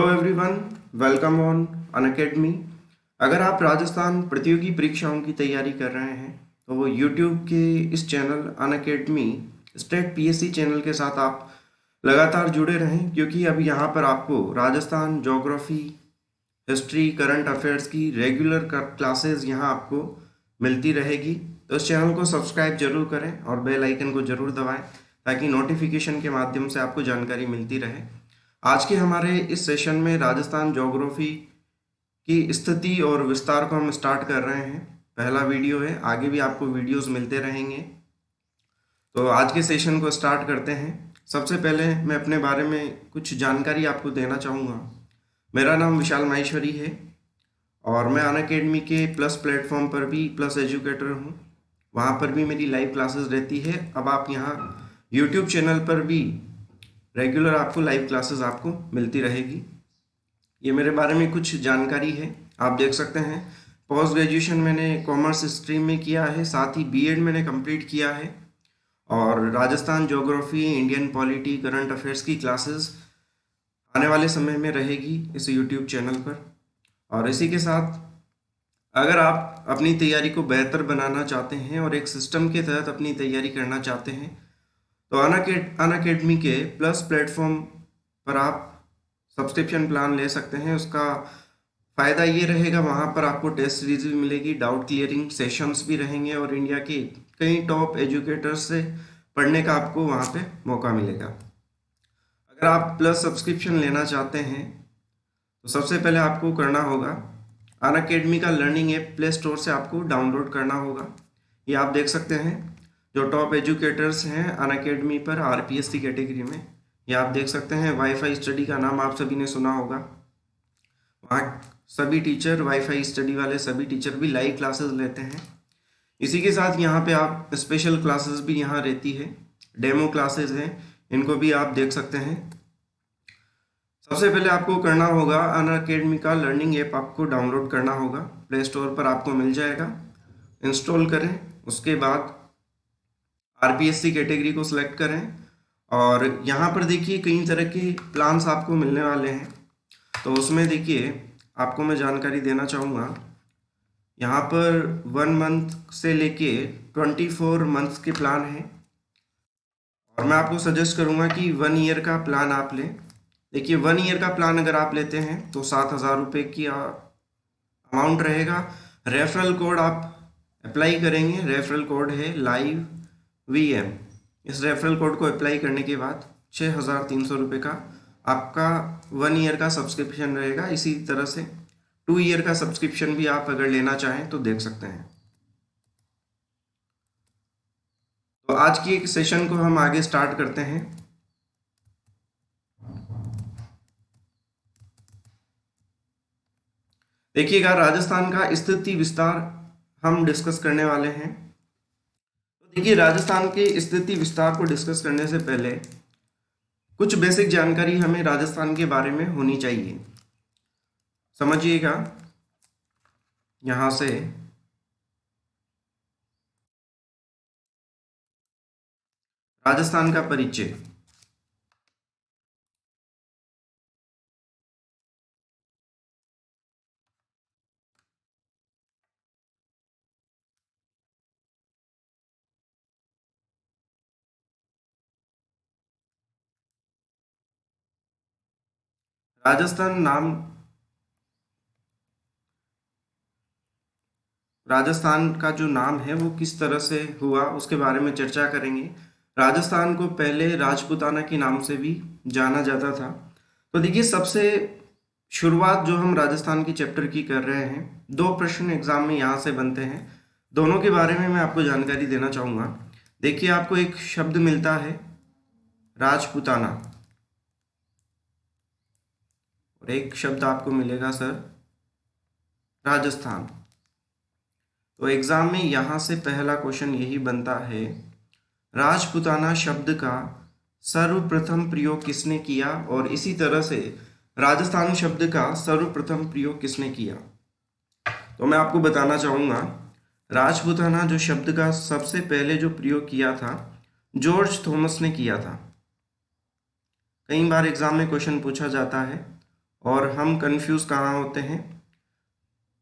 Hello everyone, welcome on Unacademy. अगर आप राजस्थान प्रतियोगी परीक्षाओं की तैयारी कर रहे हैं तो वो यूट्यूब के इस channel Unacademy state PSC channel के साथ आप लगातार जुड़े रहें, क्योंकि अब यहाँ पर आपको Rajasthan geography, history, current affairs की रेगुलर क्लासेस यहाँ आपको मिलती रहेगी। तो इस चैनल को सब्सक्राइब जरूर करें और बेल आइकन को जरूर दबाएं ताकि नोटिफिकेशन के माध्यम से आपको जानकारी मिलती रहे। आज के हमारे इस सेशन में राजस्थान ज्योग्राफी की स्थिति और विस्तार को हम स्टार्ट कर रहे हैं। पहला वीडियो है, आगे भी आपको वीडियोस मिलते रहेंगे। तो आज के सेशन को स्टार्ट करते हैं। सबसे पहले मैं अपने बारे में कुछ जानकारी आपको देना चाहूँगा। मेरा नाम विशाल माहेश्वरी है और मैं अनअकैडमी के प्लस प्लेटफॉर्म पर भी प्लस एजुकेटर हूँ। वहाँ पर भी मेरी लाइव क्लासेस रहती है। अब आप यहाँ यूट्यूब चैनल पर भी रेगुलर आपको लाइव क्लासेस आपको मिलती रहेगी। ये मेरे बारे में कुछ जानकारी है, आप देख सकते हैं। पोस्ट ग्रेजुएशन मैंने कॉमर्स स्ट्रीम में किया है, साथ ही बीएड मैंने कंप्लीट किया है। और Rajasthan geography, Indian polity, current affairs की क्लासेस आने वाले समय में रहेगी इस यूट्यूब चैनल पर। और इसी के साथ अगर आप अपनी तैयारी को बेहतर बनाना चाहते हैं और एक सिस्टम के तहत अपनी तैयारी करना चाहते हैं तो अनअकैडमी के प्लस प्लेटफॉर्म पर आप सब्सक्रिप्शन प्लान ले सकते हैं। उसका फ़ायदा ये रहेगा, वहाँ पर आपको टेस्ट सीरीज भी मिलेगी, डाउट क्लियरिंग सेशंस भी रहेंगे और इंडिया के कई टॉप एजुकेटर्स से पढ़ने का आपको वहाँ पे मौका मिलेगा। अगर आप प्लस सब्सक्रिप्शन लेना चाहते हैं तो सबसे पहले आपको करना होगा, अनअकैडमी का लर्निंग ऐप प्ले स्टोर से आपको डाउनलोड करना होगा। ये आप देख सकते हैं, जो टॉप एजुकेटर्स हैं अनअकैडमी पर आरपीएससी कैटेगरी में, ये आप देख सकते हैं। वाईफाई स्टडी का नाम आप सभी ने सुना होगा। वहाँ सभी टीचर, वाईफाई स्टडी वाले सभी टीचर भी लाइव क्लासेस लेते हैं। इसी के साथ यहाँ पे आप स्पेशल क्लासेस भी यहाँ रहती है, डेमो क्लासेस हैं, इनको भी आप देख सकते हैं। सबसे पहले आपको करना होगा, अनअकैडमी का लर्निंग ऐप आपको डाउनलोड करना होगा, प्ले स्टोर पर आपको मिल जाएगा। इंस्टॉल करें, उसके बाद आरपीएससी कैटेगरी को सिलेक्ट करें और यहाँ पर देखिए कई तरह के प्लान्स आपको मिलने वाले हैं। तो उसमें देखिए आपको मैं जानकारी देना चाहूँगा, यहाँ पर 1 मंथ से लेके 24 मंथ्स के प्लान हैं और मैं आपको सजेस्ट करूँगा कि 1 ईयर का प्लान आप लें। देखिए 1 ईयर का प्लान अगर आप लेते हैं तो 7,000 रुपये की अमाउंट रहेगा। रेफरल कोड आप अप्लाई करेंगे, रेफरल कोड है लाइव वीएम। इस रेफरल कोड को अप्लाई करने के बाद 6,300 रुपये का आपका 1 ईयर का सब्सक्रिप्शन रहेगा। इसी तरह से 2 ईयर का सब्सक्रिप्शन भी आप अगर लेना चाहें तो देख सकते हैं। तो आज की एक सेशन को हम आगे स्टार्ट करते हैं। देखिएगा, राजस्थान का स्थिति विस्तार हम डिस्कस करने वाले हैं। तो देखिए, राजस्थान के स्थिति विस्तार को डिस्कस करने से पहले कुछ बेसिक जानकारी हमें राजस्थान के बारे में होनी चाहिए। समझिएगा, यहां से राजस्थान का परिचय। राजस्थान नाम, राजस्थान का जो नाम है वो किस तरह से हुआ उसके बारे में चर्चा करेंगे। राजस्थान को पहले राजपूताना के नाम से भी जाना जाता था। तो देखिए, सबसे शुरुआत जो हम राजस्थान की चैप्टर की कर रहे हैं, 2 प्रश्न एग्जाम में यहाँ से बनते हैं, दोनों के बारे में मैं आपको जानकारी देना चाहूँगा। देखिए, आपको एक शब्द मिलता है राजपूताना और एक शब्द आपको मिलेगा सर राजस्थान। तो एग्जाम में यहाँ से पहला क्वेश्चन यही बनता है, राजपूताना शब्द का सर्वप्रथम प्रयोग किसने किया, और इसी तरह से राजस्थान शब्द का सर्वप्रथम प्रयोग किसने किया। तो मैं आपको बताना चाहूँगा, राजपूताना जो शब्द का सबसे पहले जो प्रयोग किया था, जॉर्ज थॉमस ने किया था। कई बार एग्जाम में क्वेश्चन पूछा जाता है और हम कंफ्यूज कहाँ होते हैं,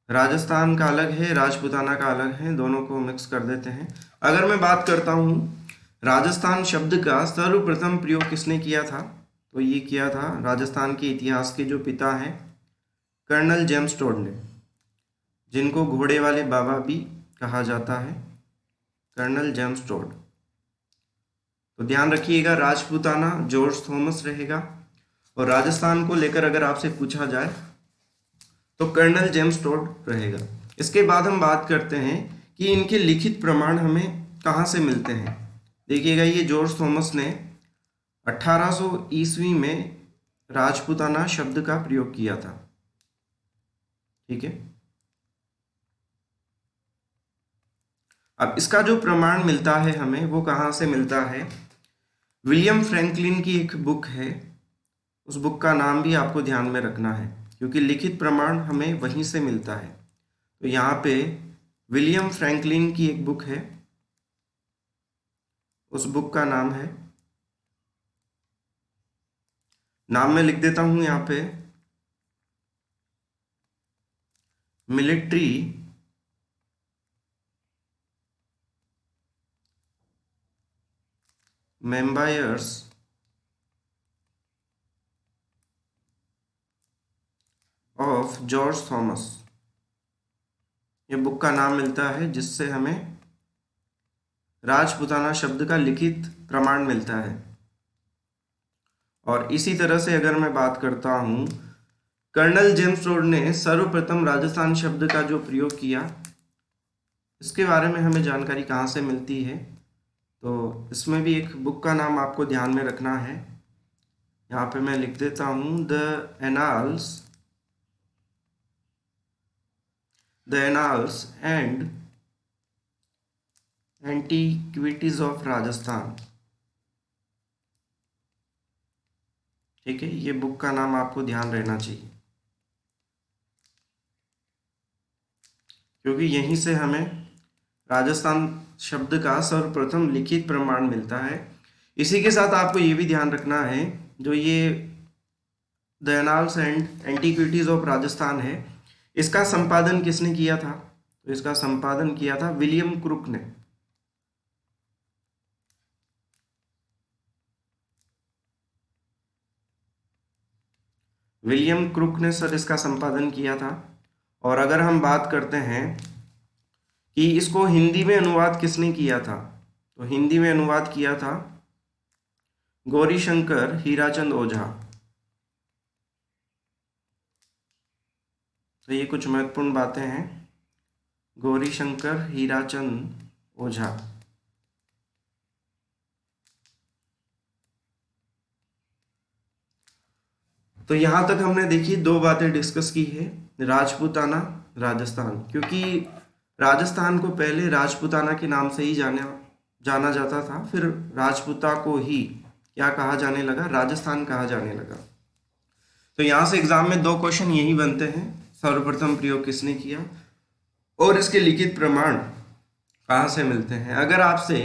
राजस्थान का अलग है, राजपूताना का अलग है, दोनों को मिक्स कर देते हैं। अगर मैं बात करता हूँ राजस्थान शब्द का सर्वप्रथम प्रयोग किसने किया था, तो ये किया था राजस्थान के इतिहास के जो पिता हैं कर्नल जेम्स टोड ने, जिनको घोड़े वाले बाबा भी कहा जाता है, कर्नल जेम्स टोड। तो ध्यान रखिएगा राजपूताना जॉर्ज थॉमस रहेगा, और राजस्थान को लेकर अगर आपसे पूछा जाए तो कर्नल जेम्स टोड रहेगा। इसके बाद हम बात करते हैं कि इनके लिखित प्रमाण हमें कहाँ से मिलते हैं। देखिएगा ये जॉर्ज थॉमस ने 1800 ईस्वी में राजपूताना शब्द का प्रयोग किया था। ठीक है, अब इसका जो प्रमाण मिलता है हमें वो कहाँ से मिलता है, विलियम फ्रैंकलिन की एक बुक है, उस बुक का नाम भी आपको ध्यान में रखना है क्योंकि लिखित प्रमाण हमें वहीं से मिलता है। तो यहाँ पे विलियम फ्रैंकलिन की एक बुक है, उस बुक का नाम है, नाम मैं लिख देता हूं यहाँ पे, मिलिट्री मेम्बायर्स ऑफ जॉर्ज थॉमस, ये बुक का नाम मिलता है जिससे हमें राजपूताना शब्द का लिखित प्रमाण मिलता है। और इसी तरह से अगर मैं बात करता हूं कर्नल जेम्स टोड ने सर्वप्रथम राजस्थान शब्द का जो प्रयोग किया, इसके बारे में हमें जानकारी कहाँ से मिलती है, तो इसमें भी एक बुक का नाम आपको ध्यान में रखना है। यहाँ पे मैं लिख देता हूँ the annals and antiquities of Rajasthan. ठीक है, ये बुक का नाम आपको ध्यान रहना चाहिए क्योंकि यहीं से हमें राजस्थान शब्द का सर्वप्रथम लिखित प्रमाण मिलता है। इसी के साथ आपको ये भी ध्यान रखना है, जो ये the annals and antiquities of Rajasthan है, इसका संपादन किसने किया था, तो इसका संपादन किया था विलियम क्रुक ने। विलियम क्रुक ने सर इसका संपादन किया था। और अगर हम बात करते हैं कि इसको हिंदी में अनुवाद किसने किया था, तो हिंदी में अनुवाद किया था गौरीशंकर हीराचंद ओझा। तो ये कुछ महत्वपूर्ण बातें हैं, गौरीशंकर हीराचंद ओझा। तो यहां तक हमने देखी दो बातें डिस्कस की है, राजपूताना राजस्थान, क्योंकि राजस्थान को पहले राजपूताना के नाम से ही जाना जाता था, फिर राजपूता को ही क्या कहा जाने लगा, राजस्थान कहा जाने लगा। तो यहां से एग्जाम में दो क्वेश्चन यही बनते हैं, सर्वप्रथम प्रयोग किसने किया और इसके लिखित प्रमाण कहाँ से मिलते हैं। अगर आपसे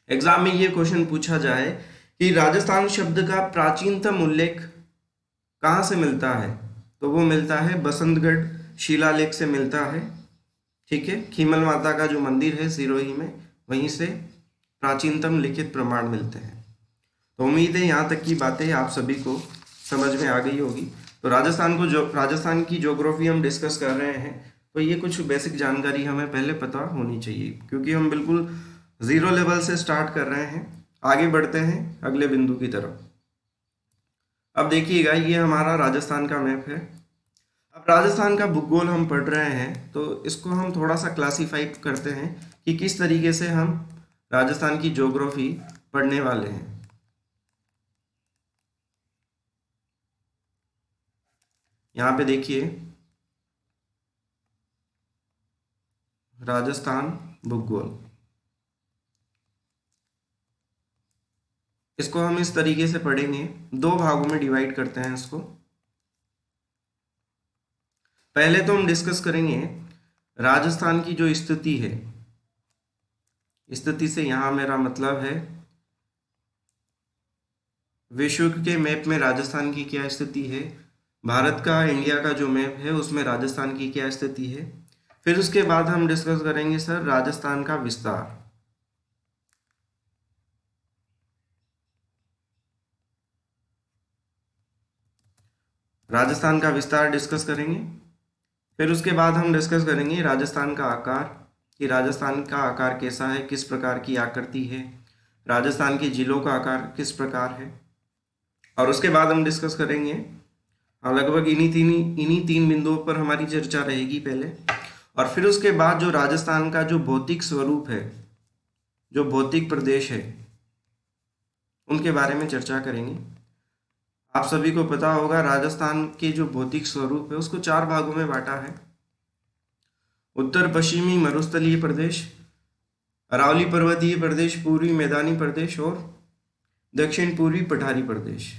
एग्जाम में ये क्वेश्चन पूछा जाए कि राजस्थान शब्द का प्राचीनतम उल्लेख कहाँ से मिलता है, तो वो मिलता है बसंतगढ़ शिलालेख से मिलता है। ठीक है, खीमल माता का जो मंदिर है सिरोही में, वहीं से प्राचीनतम लिखित प्रमाण मिलते हैं। तो उम्मीद है यहाँ तक की बातें आप सभी को समझ में आ गई होगी। तो राजस्थान की ज्योग्राफी हम डिस्कस कर रहे हैं, तो ये कुछ बेसिक जानकारी हमें पहले पता होनी चाहिए क्योंकि हम बिल्कुल जीरो लेवल से स्टार्ट कर रहे हैं। आगे बढ़ते हैं अगले बिंदु की तरफ। अब देखिएगा ये हमारा राजस्थान का मैप है। अब राजस्थान का भूगोल हम पढ़ रहे हैं, तो इसको हम थोड़ा सा क्लासीफाई करते हैं कि किस तरीके से हम राजस्थान की ज्योग्राफी पढ़ने वाले हैं। यहाँ पे देखिए राजस्थान भूगोल, इसको हम इस तरीके से पढ़ेंगे, दो भागों में डिवाइड करते हैं इसको। पहले तो हम डिस्कस करेंगे राजस्थान की जो स्थिति है, स्थिति से यहां मेरा मतलब है विश्व के मैप में राजस्थान की क्या स्थिति है, भारत का, इंडिया का जो मैप है उसमें राजस्थान की क्या स्थिति है। फिर उसके बाद हम डिस्कस करेंगे सर राजस्थान का विस्तार। राजस्थान का विस्तार डिस्कस करेंगे। फिर उसके बाद हम डिस्कस करेंगे राजस्थान का आकार, कि राजस्थान का आकार कैसा है, किस प्रकार की आकृति है, राजस्थान के जिलों का आकार किस प्रकार है। और उसके बाद हम डिस्कस करेंगे, हाँ, लगभग इन्हीं तीन बिंदुओं पर हमारी चर्चा रहेगी पहले। और फिर उसके बाद जो राजस्थान का जो भौतिक स्वरूप है, जो भौतिक प्रदेश है, उनके बारे में चर्चा करेंगे। आप सभी को पता होगा राजस्थान के जो भौतिक स्वरूप है उसको चार भागों में बांटा है। उत्तर पश्चिमी मरुस्थलीय प्रदेश, अरावली पर्वतीय प्रदेश, पूर्वी मैदानी प्रदेश और दक्षिण पूर्वी पठारी प्रदेश।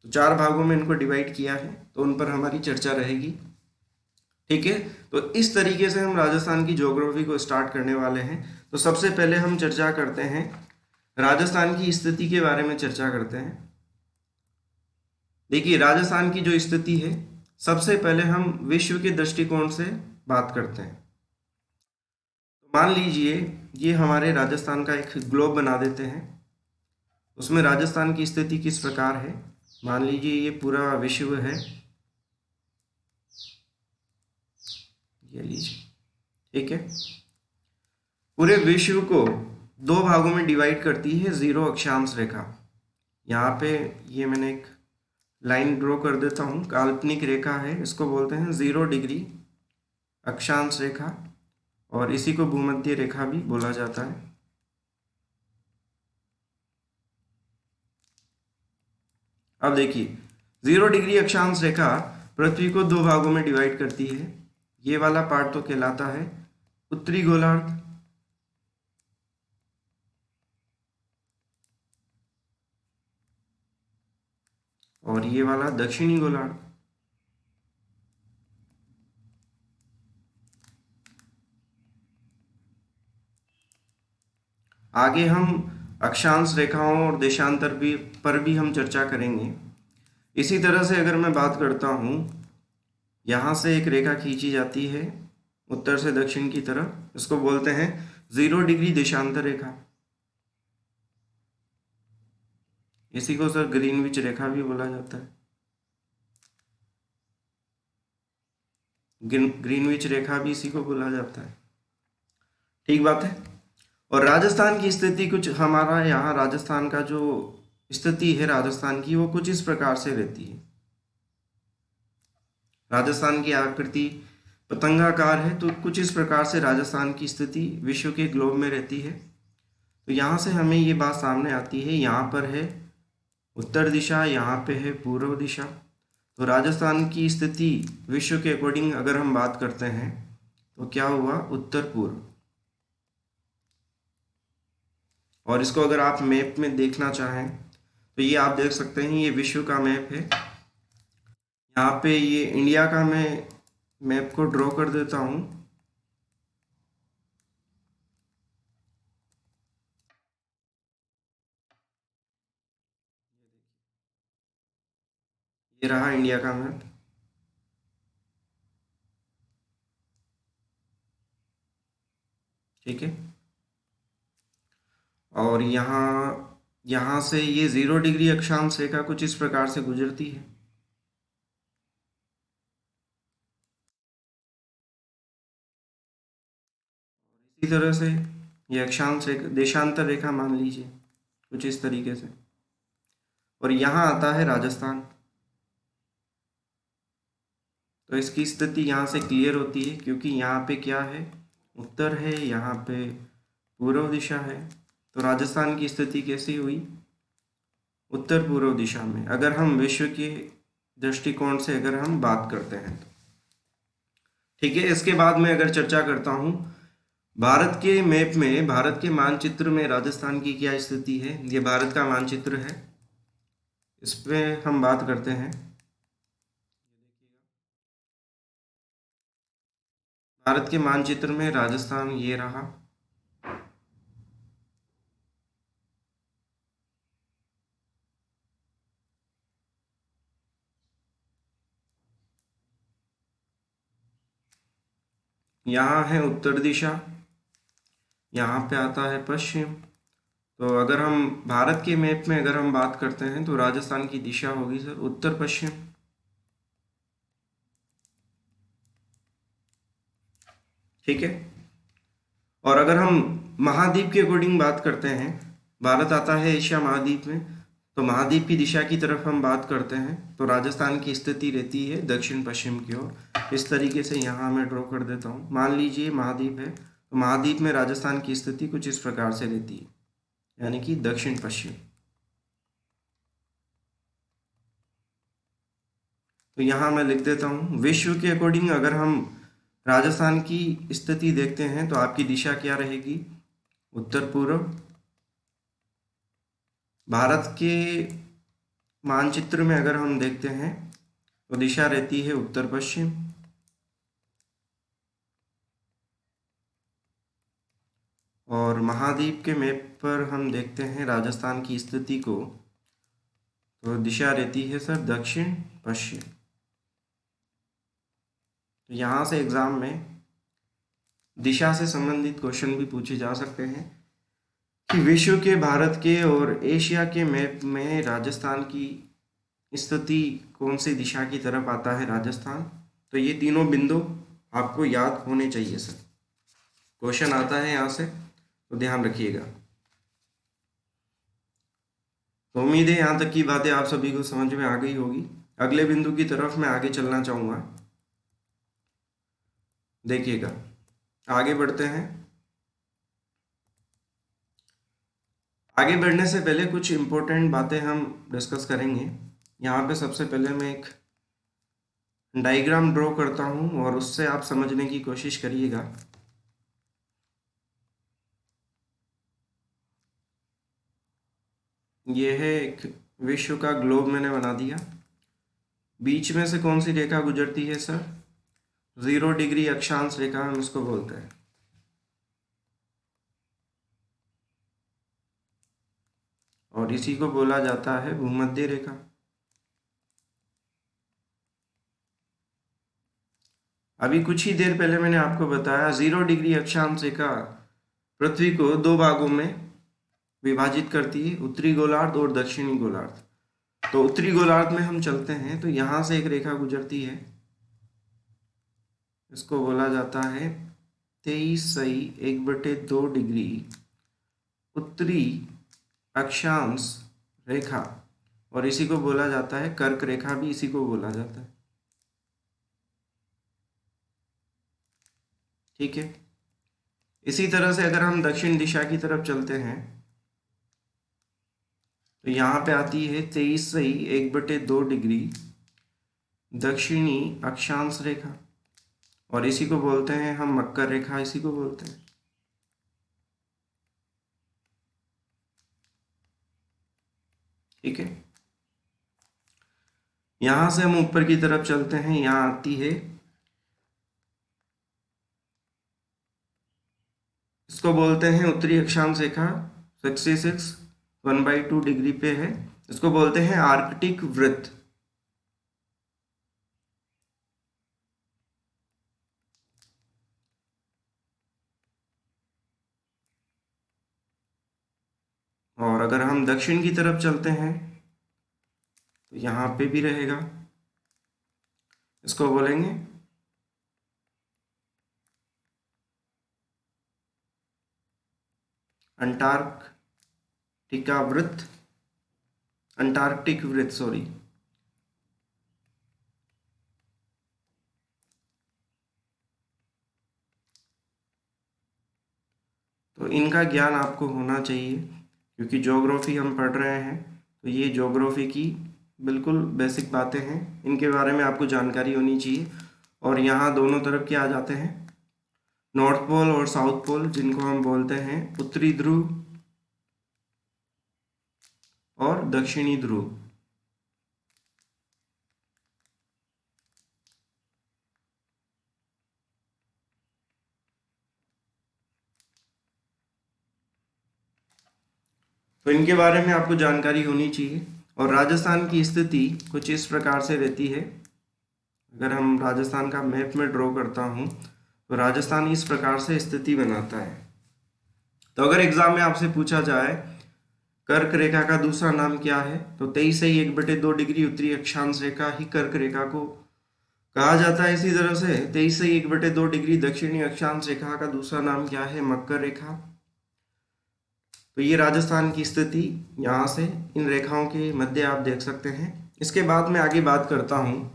तो चार भागों में इनको डिवाइड किया है, तो उन पर हमारी चर्चा रहेगी। ठीक है, तो इस तरीके से हम राजस्थान की ज्योग्राफी को स्टार्ट करने वाले हैं। तो सबसे पहले हम चर्चा करते हैं राजस्थान की स्थिति के बारे में चर्चा करते हैं। देखिए राजस्थान की जो स्थिति है, सबसे पहले हम विश्व के दृष्टिकोण से बात करते हैं। तो मान लीजिए ये हमारे राजस्थान का एक ग्लोब बना देते हैं, उसमें राजस्थान की स्थिति किस प्रकार है। मान लीजिए ये पूरा विश्व है, ये लीजिए, ठीक है। पूरे विश्व को दो भागों में डिवाइड करती है जीरो अक्षांश रेखा। यहाँ पे ये मैंने एक लाइन ड्रॉ कर देता हूँ, काल्पनिक रेखा है, इसको बोलते हैं 0 डिग्री अक्षांश रेखा, और इसी को भूमध्य रेखा भी बोला जाता है। अब देखिए 0 डिग्री अक्षांश रेखा पृथ्वी को दो भागों में डिवाइड करती है। ये वाला पार्ट तो कहलाता है उत्तरी गोलार्ध, और ये वाला दक्षिणी गोलार्ध। आगे हम अक्षांश रेखाओं और देशांतर भी पर भी हम चर्चा करेंगे। इसी तरह से अगर मैं बात करता हूँ, यहाँ से एक रेखा खींची जाती है उत्तर से दक्षिण की तरफ, इसको बोलते हैं 0 डिग्री देशांतर रेखा। इसी को सर ग्रीनविच रेखा भी बोला जाता है। ग्रीनविच रेखा भी इसी को बोला जाता है, ठीक बात है। और राजस्थान की स्थिति कुछ हमारा यहाँ राजस्थान का जो स्थिति है राजस्थान की, वो कुछ इस प्रकार से रहती है। राजस्थान की आकृति पतंगाकार है, तो कुछ इस प्रकार से राजस्थान की स्थिति विश्व के ग्लोब में रहती है। तो यहाँ से हमें ये बात सामने आती है, यहाँ पर है उत्तर दिशा, यहाँ पे है पूर्व दिशा। तो राजस्थान की स्थिति विश्व के अकॉर्डिंग अगर हम बात करते हैं तो क्या हुआ, उत्तर पूर्व। और इसको अगर आप मैप में देखना चाहें तो ये आप देख सकते हैं, ये विश्व का मैप है। यहाँ पे ये इंडिया का मैं मैप को ड्रॉ कर देता हूँ। ये रहा इंडिया का मैप, ठीक है। और यहाँ यहाँ से ये 0 डिग्री अक्षांश रेखा कुछ इस प्रकार से गुजरती है। इसी तरह से ये अक्षांश रेखा, देशांतर रेखा मान लीजिए कुछ इस तरीके से। और यहाँ आता है राजस्थान, तो इसकी स्थिति यहाँ से क्लियर होती है, क्योंकि यहाँ पे क्या है, उत्तर है, यहाँ पे पूर्व दिशा है। तो राजस्थान की स्थिति कैसी हुई, उत्तर पूर्व दिशा में, अगर हम विश्व के दृष्टिकोण से अगर हम बात करते हैं तो। ठीक है, इसके बाद मैं अगर चर्चा करता हूँ भारत के मैप में, भारत के मानचित्र में राजस्थान की क्या स्थिति है। ये भारत का मानचित्र है, इस पे हम बात करते हैं। भारत के मानचित्र में राजस्थान ये रहा। यहाँ है उत्तर दिशा, यहाँ पे आता है पश्चिम। तो अगर हम भारत के मैप में अगर हम बात करते हैं तो राजस्थान की दिशा होगी सर उत्तर पश्चिम। ठीक है। और अगर हम महाद्वीप के अकॉर्डिंग बात करते हैं, भारत आता है एशिया महाद्वीप में, तो महाद्वीप की दिशा की तरफ हम बात करते हैं तो राजस्थान की स्थिति रहती है दक्षिण पश्चिम की ओर। इस तरीके से यहाँ मैं ड्रॉ कर देता हूँ। मान लीजिए महाद्वीप है, तो महाद्वीप में राजस्थान की स्थिति कुछ इस प्रकार से रहती है, यानी कि दक्षिण पश्चिम। तो यहाँ मैं लिख देता हूँ, विश्व के अकॉर्डिंग अगर हम राजस्थान की स्थिति देखते हैं तो आपकी दिशा क्या रहेगी, उत्तर पूर्व। भारत के मानचित्र में अगर हम देखते हैं तो दिशा रहती है उत्तर पश्चिम। और महाद्वीप के मैप पर हम देखते हैं राजस्थान की स्थिति को, तो दिशा रहती है सर दक्षिण पश्चिम। तो यहाँ से एग्जाम में दिशा से संबंधित क्वेश्चन भी पूछे जा सकते हैं कि विश्व के, भारत के और एशिया के मैप में राजस्थान की स्थिति कौन सी दिशा की तरफ आता है राजस्थान। तो ये तीनों बिंदु आपको याद होने चाहिए सर। क्वेश्चन आता है यहाँ से, तो ध्यान रखिएगा। तो उम्मीद है यहाँ तक की बातें आप सभी को समझ में आ गई होगी। अगले बिंदु की तरफ मैं आगे चलना चाहूँगा, देखिएगा। आगे बढ़ते हैं। आगे बढ़ने से पहले कुछ इम्पोर्टेंट बातें हम डिस्कस करेंगे। यहाँ पे सबसे पहले मैं एक डायग्राम ड्रॉ करता हूँ और उससे आप समझने की कोशिश करिएगा। ये है एक विश्व का ग्लोब मैंने बना दिया। बीच में से कौन सी रेखा गुजरती है सर, 0 डिग्री अक्षांश रेखा हम इसको बोलते हैं। और इसी को बोला जाता है भूमध्य रेखा। अभी कुछ ही देर पहले मैंने आपको बताया 0 डिग्री अक्षांश रेखा पृथ्वी को दो भागों में विभाजित करती है, उत्तरी गोलार्ध और दक्षिणी गोलार्ध। तो उत्तरी गोलार्ध में हम चलते हैं तो यहां से एक रेखा गुजरती है, इसको बोला जाता है 23.1/2 डिग्री उत्तरी अक्षांश रेखा। और इसी को बोला जाता है कर्क रेखा, भी इसी को बोला जाता है। ठीक है। इसी तरह से अगर हम दक्षिण दिशा की तरफ चलते हैं तो यहाँ पे आती है 23.1/2 डिग्री दक्षिणी अक्षांश रेखा। और इसी को बोलते हैं हम मकर रेखा, इसी को बोलते हैं। ठीक है। यहां से हम ऊपर की तरफ चलते हैं, यहाँ आती है, इसको बोलते हैं उत्तरी अक्षांश रेखा, 66 1/2 डिग्री पे है। इसको बोलते हैं आर्कटिक वृत्त। और अगर हम दक्षिण की तरफ चलते हैं तो यहाँ पे भी रहेगा, इसको बोलेंगे अंटार्कटिका वृत्त, अंटार्कटिक वृत्त सॉरी। तो इनका ज्ञान आपको होना चाहिए, क्योंकि ज्योग्राफी हम पढ़ रहे हैं, तो ये ज्योग्राफी की बिल्कुल बेसिक बातें हैं, इनके बारे में आपको जानकारी होनी चाहिए। और यहाँ दोनों तरफ क्या आ जाते हैं, नॉर्थ पोल और साउथ पोल, जिनको हम बोलते हैं उत्तरी ध्रुव और दक्षिणी ध्रुव। तो इनके बारे में आपको जानकारी होनी चाहिए। और राजस्थान की स्थिति कुछ इस प्रकार से रहती है। अगर हम राजस्थान का मैप में ड्रॉ करता हूँ तो राजस्थान इस प्रकार से स्थिति बनाता है। तो अगर एग्जाम में आपसे पूछा जाए कर्क रेखा का दूसरा नाम क्या है, तो 23.1/2 डिग्री उत्तरी अक्षांश रेखा ही कर्क रेखा को कहा जाता है। इसी तरह से 23.1/2 डिग्री दक्षिणी अक्षांश रेखा का दूसरा नाम क्या है, मकर रेखा। तो ये राजस्थान की स्थिति यहाँ से इन रेखाओं के मध्य आप देख सकते हैं। इसके बाद मैं आगे बात करता हूँ।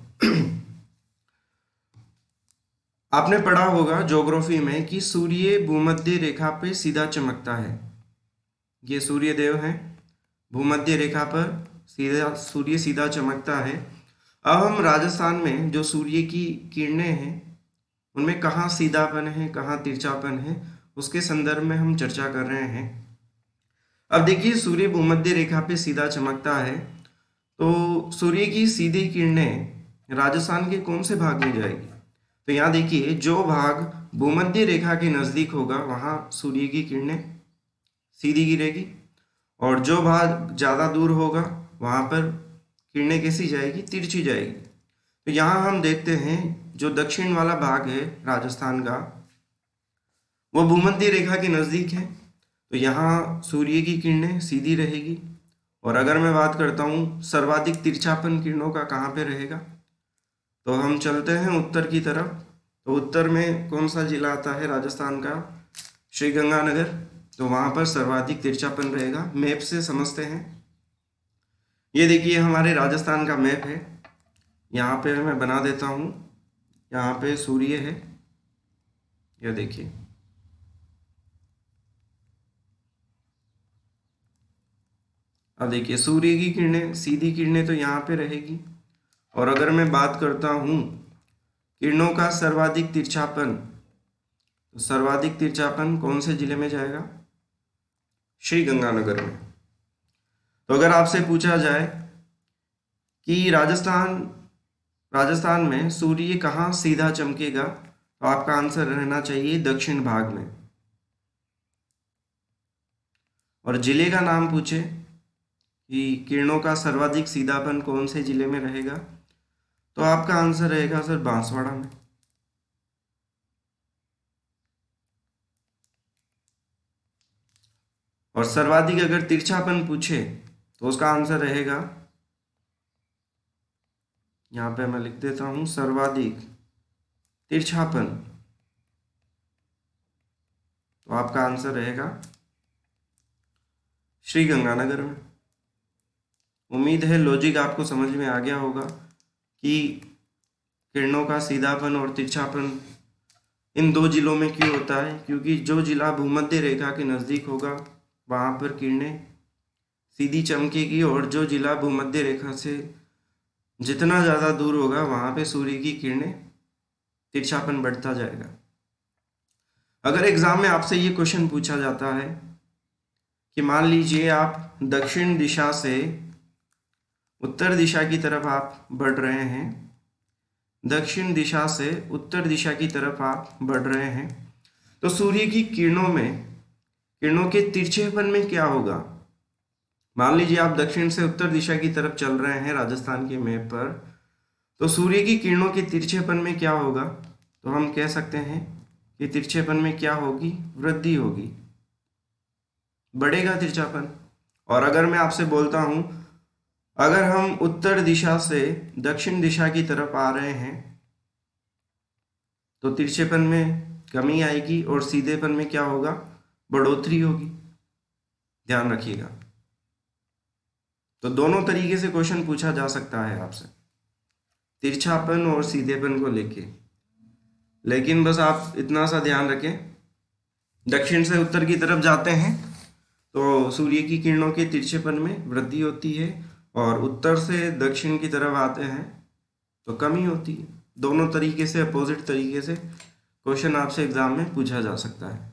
आपने पढ़ा होगा ज्योग्राफी में कि सूर्य भूमध्य रेखा पे सीधा चमकता है। ये सूर्य देव हैं, भूमध्य रेखा पर सीधा सूर्य सीधा चमकता है। अब हम राजस्थान में जो सूर्य की किरणें हैं उनमें कहाँ सीधापन है, कहाँ तिरछापन है, उसके संदर्भ में हम चर्चा कर रहे हैं। अब देखिए, सूर्य भूमध्य रेखा पे सीधा चमकता है, तो सूर्य की सीधी किरणें राजस्थान के कौन से भाग में जाएगी? तो यहाँ देखिए, जो भाग भूमध्य रेखा के नजदीक होगा वहां सूर्य की किरणें सीधी गिरेगी, और जो भाग ज्यादा दूर होगा वहां पर किरणें कैसी जाएगी, तिरछी जाएगी। तो यहाँ हम देखते हैं जो दक्षिण वाला भाग है राजस्थान का वो भूमध्य रेखा के नजदीक है, तो यहाँ सूर्य की किरणें सीधी रहेगी। और अगर मैं बात करता हूँ सर्वाधिक तिरछापन किरणों का कहाँ पे रहेगा, तो हम चलते हैं उत्तर की तरफ। तो उत्तर में कौन सा जिला आता है राजस्थान का, श्रीगंगानगर। तो वहां पर सर्वाधिक तिरछापन रहेगा। मैप से समझते हैं। ये देखिए हमारे राजस्थान का मैप है, यहाँ पे मैं बना देता हूँ। यहाँ पे सूर्य है, ये देखिए। अब देखिए सूर्य की किरणें, सीधी किरणें तो यहाँ पे रहेगी। और अगर मैं बात करता हूँ किरणों का सर्वाधिक तिरछापन, तो सर्वाधिक तिरछापन कौन से जिले में जाएगा, श्रीगंगानगर में। तो अगर आपसे पूछा जाए कि राजस्थान में सूर्य कहाँ सीधा चमकेगा, तो आपका आंसर रहना चाहिए दक्षिण भाग में। और जिले का नाम पूछे कि किरणों का सर्वाधिक सीधापन कौन से जिले में रहेगा, तो आपका आंसर रहेगा सर बांसवाड़ा में। और सर्वाधिक अगर तिरछापन पूछे तो उसका आंसर रहेगा, यहां पे मैं लिख देता हूं सर्वाधिक तिरछापन, तो आपका आंसर रहेगा श्रीगंगानगर में। उम्मीद है लॉजिक आपको समझ में आ गया होगा कि किरणों का सीधापन और तिरछापन इन दो जिलों में क्यों होता है, क्योंकि जो जिला भूमध्य रेखा के नज़दीक होगा वहाँ पर किरणें सीधी चमकेगी, और जो जिला भूमध्य रेखा से जितना ज़्यादा दूर होगा वहाँ पे सूर्य की किरणें तिरछापन बढ़ता जाएगा। अगर एग्जाम में आपसे ये क्वेश्चन पूछा जाता है कि मान लीजिए आप दक्षिण दिशा से उत्तर दिशा की तरफ आप बढ़ रहे हैं, दक्षिण दिशा से उत्तर दिशा की तरफ आप बढ़ रहे हैं, तो सूर्य की किरणों के तिरछेपन में क्या होगा। मान लीजिए आप दक्षिण से उत्तर दिशा की तरफ चल रहे हैं राजस्थान के मैप पर, तो सूर्य की किरणों के तिरछेपन में क्या होगा, तो हम कह सकते हैं कि तिरछेपन में क्या होगी, वृद्धि होगी, बढ़ेगा तिरछापन। और अगर मैं आपसे बोलता हूं अगर हम उत्तर दिशा से दक्षिण दिशा की तरफ आ रहे हैं तो तिरछेपन में कमी आएगी और सीधेपन में क्या होगा, बढ़ोतरी होगी। ध्यान रखिएगा। तो दोनों तरीके से क्वेश्चन पूछा जा सकता है आपसे, तिरछापन और सीधेपन को लेके। लेकिन बस आप इतना सा ध्यान रखें, दक्षिण से उत्तर की तरफ जाते हैं तो सूर्य की किरणों के तिरछेपन में वृद्धि होती है, और उत्तर से दक्षिण की तरफ आते हैं तो कमी होती है। दोनों तरीके से, अपोजिट तरीके से क्वेश्चन आपसे एग्जाम में पूछा जा सकता है।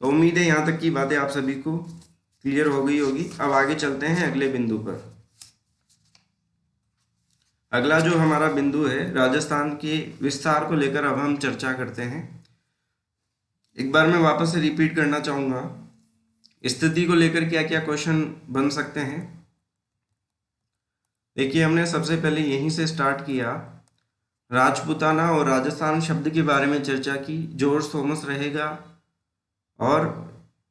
तो उम्मीद है यहाँ तक की बातें आप सभी को क्लियर हो गई होगी। अब आगे चलते हैं अगले बिंदु पर। अगला जो हमारा बिंदु है, राजस्थान के विस्तार को लेकर अब हम चर्चा करते हैं। एक बार मैं वापस से रिपीट करना चाहूंगा, स्थिति को लेकर क्या क्या क्वेश्चन बन सकते हैं। देखिए हमने सबसे पहले यहीं से स्टार्ट किया, राजपूताना और राजस्थान शब्द के बारे में चर्चा की, जॉर्ज थॉमस रहेगा, और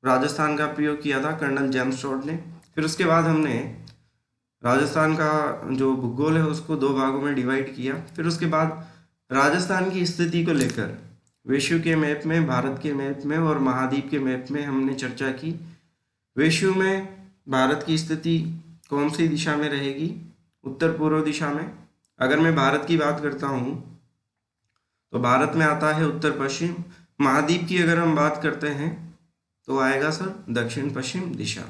राजस्थान का प्रयोग किया था कर्नल जेम्स टॉड ने। फिर उसके बाद हमने राजस्थान का जो भूगोल है उसको दो भागों में डिवाइड किया। फिर उसके बाद राजस्थान की स्थिति को लेकर विश्व के मैप में, भारत के मैप में और महाद्वीप के मैप में हमने चर्चा की। विश्व में भारत की स्थिति कौन सी दिशा में रहेगी? उत्तर पूर्व दिशा में। अगर मैं भारत की बात करता हूँ तो भारत में आता है उत्तर पश्चिम। महाद्वीप की अगर हम बात करते हैं तो आएगा सर दक्षिण पश्चिम दिशा।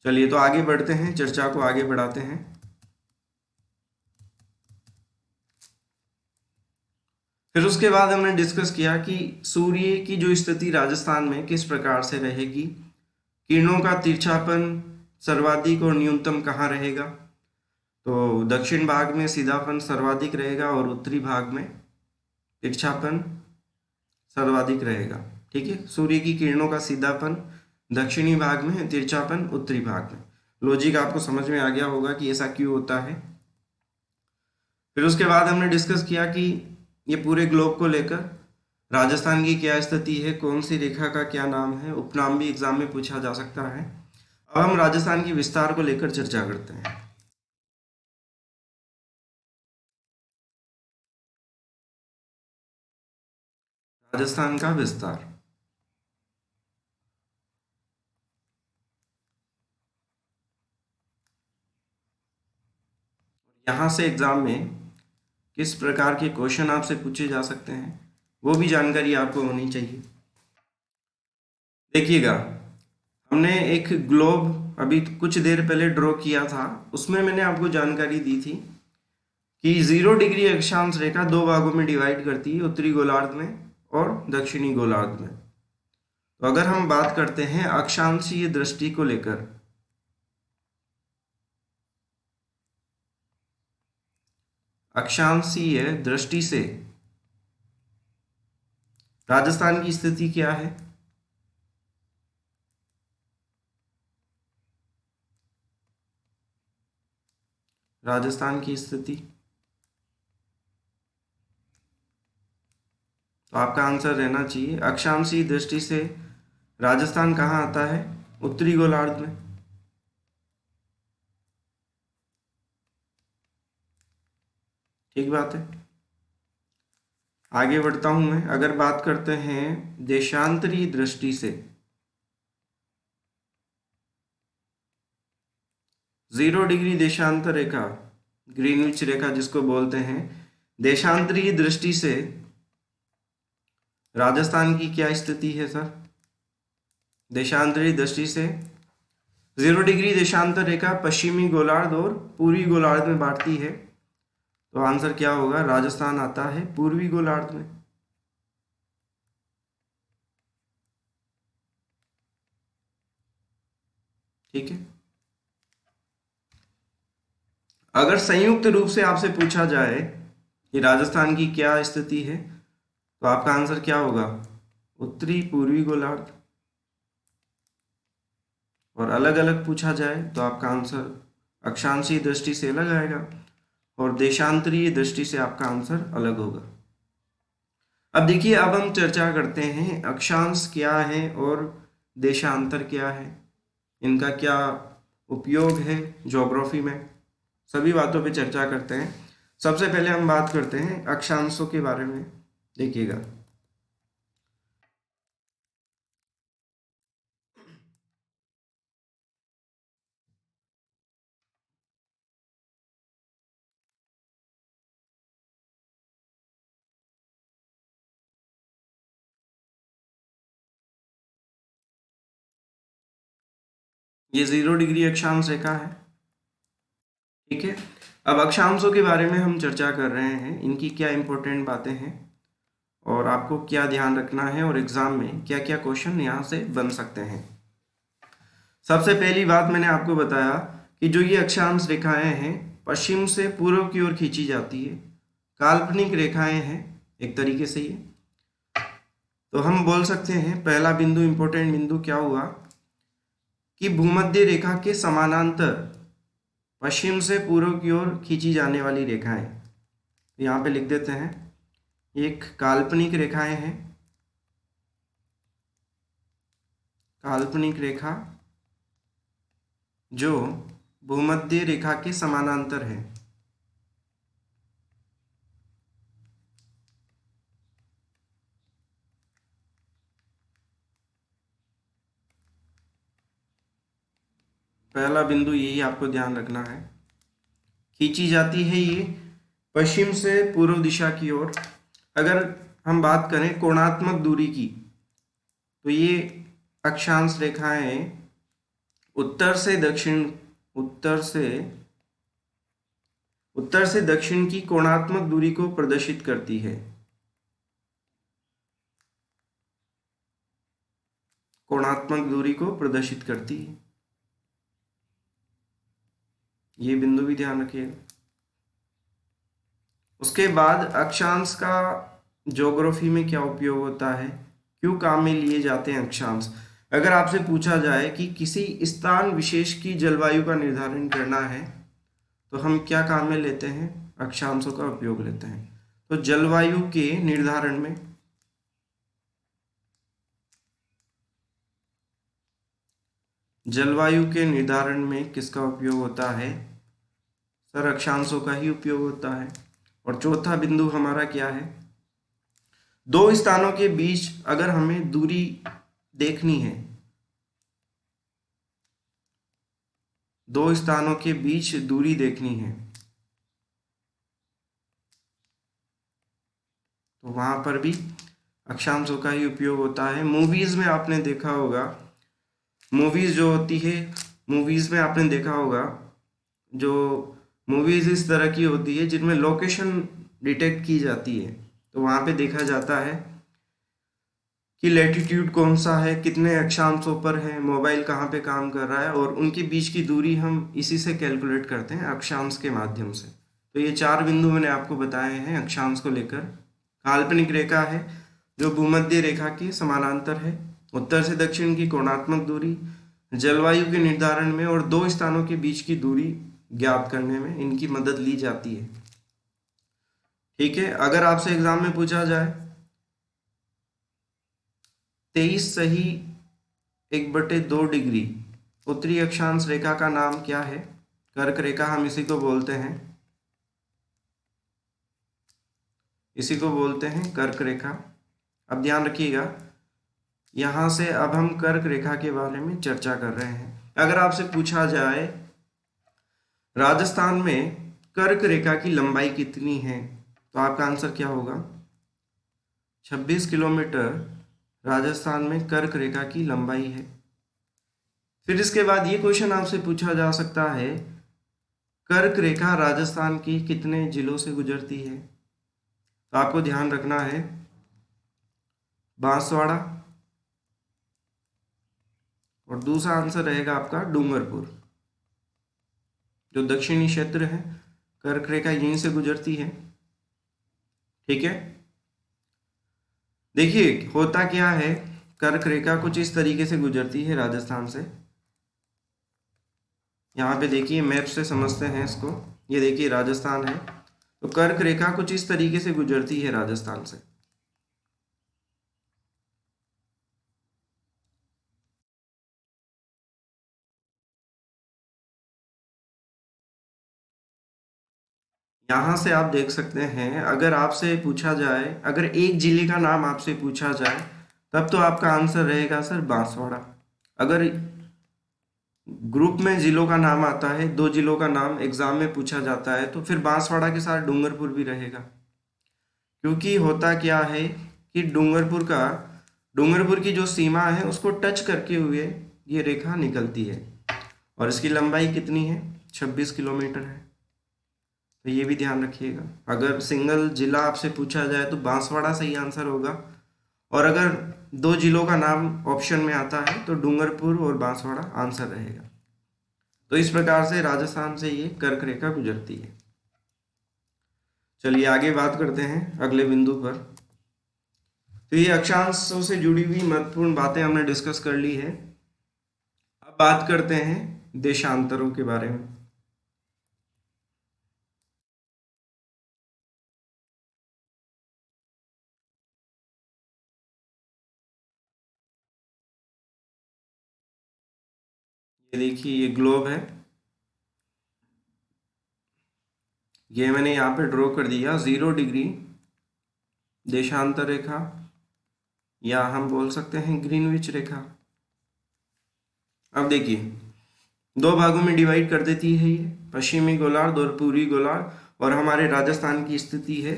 चलिए तो आगे बढ़ते हैं, चर्चा को आगे बढ़ाते हैं। फिर उसके बाद हमने डिस्कस किया कि सूर्य की जो स्थिति राजस्थान में किस प्रकार से रहेगी, किरणों का तिरछापन सर्वाधिक और न्यूनतम कहाँ रहेगा। तो दक्षिण भाग में सीधापन सर्वाधिक रहेगा और उत्तरी भाग में तिरछापन सर्वाधिक रहेगा। ठीक है, सूर्य की किरणों का सीधापन दक्षिणी भाग में, तिरछापन उत्तरी भाग में। लॉजिक आपको समझ में आ गया होगा कि ऐसा क्यों होता है। फिर उसके बाद हमने डिस्कस किया कि ये पूरे ग्लोब को लेकर राजस्थान की क्या स्थिति है, कौन सी रेखा का क्या नाम है, उपनाम भी एग्जाम में पूछा जा सकता है। अब हम राजस्थान के विस्तार को लेकर चर्चा करते हैं। राजस्थान का विस्तार। यहाँ से एग्जाम में किस प्रकार के क्वेश्चन आपसे पूछे जा सकते हैं वो भी जानकारी आपको होनी चाहिए। देखिएगा, हमने एक ग्लोब अभी कुछ देर पहले ड्रॉ किया था, उसमें मैंने आपको जानकारी दी थी कि 0 डिग्री अक्षांश रेखा दो भागों में डिवाइड करती है, उत्तरी गोलार्ध में और दक्षिणी गोलार्ध में। तो अगर हम बात करते हैं अक्षांशीय दृष्टि को लेकर, अक्षांशीय दृष्टि से राजस्थान की स्थिति क्या है? राजस्थान की स्थिति, तो आपका आंसर रहना चाहिए अक्षांशीय दृष्टि से राजस्थान कहाँ आता है? उत्तरी गोलार्ध में। ठीक बात है, आगे बढ़ता हूं मैं। अगर बात करते हैं देशांतरी दृष्टि से, 0 डिग्री देशांतर रेखा, ग्रीनविच रेखा जिसको बोलते हैं, देशांतरी दृष्टि से राजस्थान की क्या स्थिति है सर? देशांतरी दृष्टि से 0 डिग्री देशांतर रेखा पश्चिमी गोलार्ध और पूर्वी गोलार्ध में बांटती है। तो आंसर क्या होगा? राजस्थान आता है पूर्वी गोलार्ध में। ठीक है, अगर संयुक्त रूप से आपसे पूछा जाए कि राजस्थान की क्या स्थिति है तो आपका आंसर क्या होगा? उत्तरी पूर्वी गोलार्ध। और अलग अलग पूछा जाए तो आपका आंसर अक्षांशीय दृष्टि से अलग आएगा और देशांतरीय दृष्टि से आपका आंसर अलग होगा। अब देखिए, अब हम चर्चा करते हैं अक्षांश क्या है और देशांतर क्या है, इनका क्या उपयोग है ज्योग्राफी में, सभी बातों पे चर्चा करते हैं। सबसे पहले हम बात करते हैं अक्षांशों के बारे में। देखिएगा, ये 0 डिग्री अक्षांश रेखा है। ठीक है, अब अक्षांशों के बारे में हम चर्चा कर रहे हैं, इनकी क्या इंपॉर्टेंट बातें हैं और आपको क्या ध्यान रखना है और एग्जाम में क्या क्या क्वेश्चन यहाँ से बन सकते हैं। सबसे पहली बात मैंने आपको बताया कि जो ये अक्षांश रेखाएं हैं पश्चिम से पूर्व की ओर खींची जाती है, काल्पनिक रेखाएं हैं एक तरीके से ये। तो हम बोल सकते हैं पहला बिंदु, इंपॉर्टेंट बिंदु क्या हुआ कि भूमध्य रेखा के समानांतर पश्चिम से पूर्व की ओर खींची जाने वाली रेखाएं, यहाँ पे लिख देते हैं, एक काल्पनिक रेखाएं हैं, काल्पनिक रेखा जो भूमध्य रेखा के समानांतर है। पहला बिंदु यही आपको ध्यान रखना है। खींची जाती है ये पश्चिम से पूर्व दिशा की ओर। अगर हम बात करें कोणात्मक दूरी की, तो ये अक्षांश रेखाएं उत्तर से दक्षिण, उत्तर से दक्षिण की कोणात्मक दूरी को प्रदर्शित करती है। कोणात्मक दूरी को प्रदर्शित करती है, ये बिंदु भी ध्यान रखिएगा। उसके बाद अक्षांश का ज्योग्राफी में क्या उपयोग होता है, क्यों काम में लिए जाते हैं अक्षांश। अगर आपसे पूछा जाए कि किसी स्थान विशेष की जलवायु का निर्धारण करना है, तो हम क्या काम में लेते हैं, अक्षांशों का उपयोग लेते हैं। तो जलवायु के निर्धारण में, जलवायु के निर्धारण में किसका उपयोग होता है, सर अक्षांशों का ही उपयोग होता है। और चौथा बिंदु हमारा क्या है, दो स्थानों के बीच अगर हमें दूरी देखनी है, दो स्थानों के बीच दूरी देखनी है, तो वहां पर भी अक्षांशों का ही उपयोग होता है। मूवीज में आपने देखा होगा, मूवीज जो होती है, मूवीज में आपने देखा होगा, जो मूवीज इस तरह की होती है जिनमें लोकेशन डिटेक्ट की जाती है, तो वहां पे देखा जाता है कि लैटिट्यूड कौन सा है, कितने अक्षांशों पर है, मोबाइल कहाँ पे काम कर रहा है, और उनके बीच की दूरी हम इसी से कैलकुलेट करते हैं, अक्षांश के माध्यम से। तो ये चार बिंदु मैंने आपको बताए हैं अक्षांश को लेकर। काल्पनिक रेखा है जो भूमध्य रेखा के समानांतर है, उत्तर से दक्षिण की कोणात्मक दूरी, जलवायु के निर्धारण में और दो स्थानों के बीच की दूरी ज्ञात करने में इनकी मदद ली जाती है। ठीक है, अगर आपसे एग्जाम में पूछा जाए 23 सही 1/2 डिग्री उत्तरी अक्षांश रेखा का नाम क्या है, कर्क रेखा हम इसी को बोलते हैं, इसी को बोलते हैं कर्क रेखा। अब ध्यान रखिएगा, यहां से अब हम कर्क रेखा के बारे में चर्चा कर रहे हैं। अगर आपसे पूछा जाए राजस्थान में कर्क रेखा की लंबाई कितनी है, तो आपका आंसर क्या होगा, 26 किलोमीटर राजस्थान में कर्क रेखा की लंबाई है। फिर इसके बाद ये क्वेश्चन आपसे पूछा जा सकता है, कर्क रेखा राजस्थान के कितने जिलों से गुजरती है, तो आपको ध्यान रखना है बांसवाड़ा, और दूसरा आंसर रहेगा आपका डूंगरपुर। जो दक्षिणी क्षेत्र है, कर्क रेखा यहीं से गुजरती है। ठीक है, देखिए होता क्या है, कर्क रेखा कुछ इस तरीके से गुजरती है राजस्थान से। यहाँ पे देखिए मैप से समझते हैं इसको, ये देखिए राजस्थान है, तो कर्क रेखा कुछ इस तरीके से गुजरती है राजस्थान से। यहाँ से आप देख सकते हैं, अगर आपसे पूछा जाए, अगर एक जिले का नाम आपसे पूछा जाए, तब तो आपका आंसर रहेगा सर बांसवाड़ा। अगर ग्रुप में जिलों का नाम आता है, दो जिलों का नाम एग्जाम में पूछा जाता है, तो फिर बांसवाड़ा के साथ डूंगरपुर भी रहेगा। क्योंकि होता क्या है कि डूंगरपुर की जो सीमा है उसको टच करके हुए ये रेखा निकलती है, और इसकी लंबाई कितनी है, 26 किलोमीटर है। तो ये भी ध्यान रखिएगा, अगर सिंगल जिला आपसे पूछा जाए तो बांसवाड़ा सही आंसर होगा, और अगर दो जिलों का नाम ऑप्शन में आता है तो डूंगरपुर और बांसवाड़ा आंसर रहेगा। तो इस प्रकार से राजस्थान से ये कर्क रेखा गुजरती है। चलिए आगे बात करते हैं अगले बिंदु पर। तो ये अक्षांशों से जुड़ी हुई महत्वपूर्ण बातें हमने डिस्कस कर ली है। अब बात करते हैं देशांतरों के बारे में। ये देखिए ये ग्लोब है, ये मैंने यहाँ पे ड्रॉ कर दिया 0 डिग्री देशांतर रेखा, या हम बोल सकते हैं ग्रीनविच रेखा। अब देखिए दो भागों में डिवाइड कर देती है ये, पश्चिमी गोलार्ध और पूर्वी गोलार्ध, और हमारे राजस्थान की स्थिति है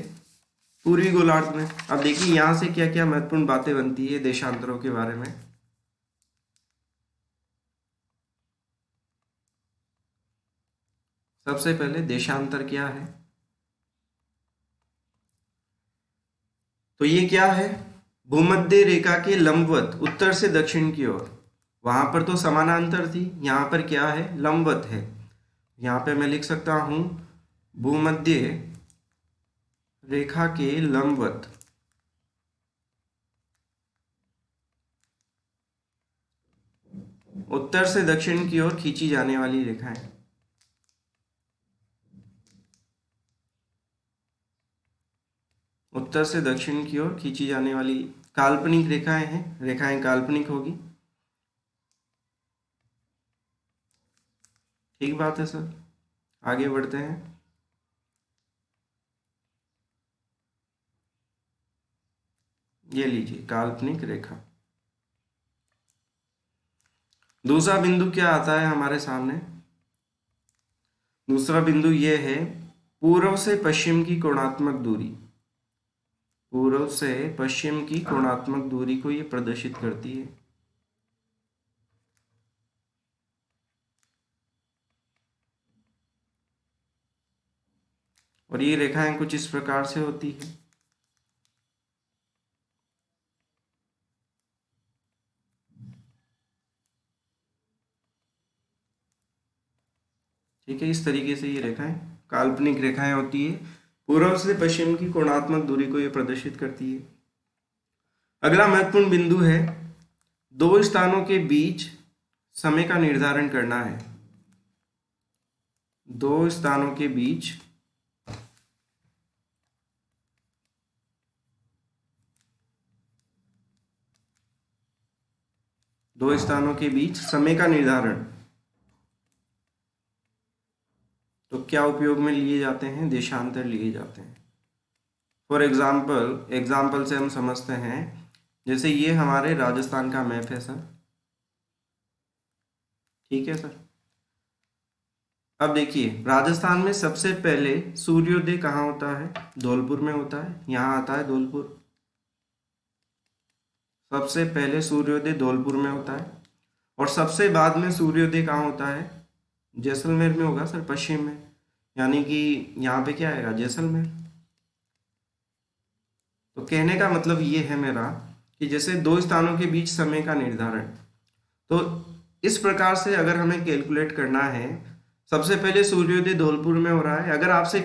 पूर्वी गोलार्ध में। अब देखिए यहाँ से क्या क्या महत्वपूर्ण बातें बनती है देशांतरों के बारे में। सबसे पहले देशांतर क्या है, तो ये क्या है, भूमध्य रेखा के लंबवत उत्तर से दक्षिण की ओर। वहां पर तो समानांतर थी, यहाँ पर क्या है, लंबवत है। यहाँ पे मैं लिख सकता हूं भूमध्य रेखा के लंबवत, उत्तर से दक्षिण की ओर खींची जाने वाली रेखाएं। उत्तर से दक्षिण की ओर खींची जाने वाली काल्पनिक रेखाएं हैं, रेखाएं काल्पनिक होगी। ठीक बात है सर, आगे बढ़ते हैं। ये लीजिए काल्पनिक रेखा। दूसरा बिंदु क्या आता है हमारे सामने, दूसरा बिंदु ये है पूर्व से पश्चिम की कोणात्मक दूरी। पूर्व से पश्चिम की कोणात्मक दूरी को ये प्रदर्शित करती है। और ये रेखाएं कुछ इस प्रकार से होती है। ठीक है, इस तरीके से ये रेखाएं काल्पनिक रेखाएं होती है, पूर्व से पश्चिम की कोणात्मक दूरी को ये प्रदर्शित करती है। अगला महत्वपूर्ण बिंदु है दो स्थानों के बीच समय का निर्धारण करना है। दो स्थानों के बीच समय का निर्धारण, तो क्या उपयोग में लिए जाते हैं, देशांतर लिए जाते हैं। फॉर एग्जाम्पल से हम समझते हैं, जैसे ये हमारे राजस्थान का मैप है सर, ठीक है सर। अब देखिए राजस्थान में सबसे पहले सूर्योदय कहाँ होता है, धौलपुर में होता है, यहाँ आता है धौलपुर। सबसे पहले सूर्योदय धौलपुर में होता है, और सबसे बाद में सूर्योदय कहाँ होता है, जैसलमेर में होगा सर, पश्चिम में, यानी कि यहाँ पे क्या आएगा, जैसलमेर। तो कहने का मतलब ये है मेरा कि जैसे दो स्थानों के बीच समय का निर्धारण, तो इस प्रकार से अगर हमें कैलकुलेट करना है, सबसे पहले सूर्योदय धौलपुर में हो रहा है। अगर आपसे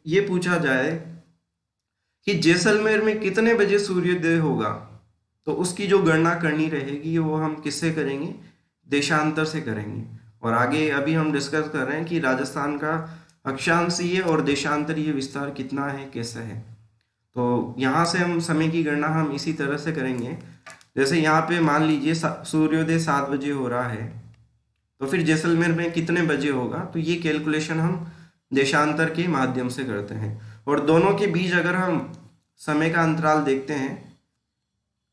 ये पूछा जाए कि जैसलमेर में कितने बजे सूर्योदय होगा, तो उसकी जो गणना करनी रहेगी वो हम किससे करेंगे, देशांतर से करेंगे। और आगे अभी हम डिस्कस कर रहे हैं कि राजस्थान का अक्षांशीय और देशांतरीय विस्तार कितना है, कैसा है। तो यहाँ से हम समय की गणना हम इसी तरह से करेंगे। जैसे यहाँ पे मान लीजिए सूर्योदय 7 बजे हो रहा है, तो फिर जैसलमेर में कितने बजे होगा, तो ये कैलकुलेशन हम देशांतर के माध्यम से करते हैं। और दोनों के बीच अगर हम समय का अंतराल देखते हैं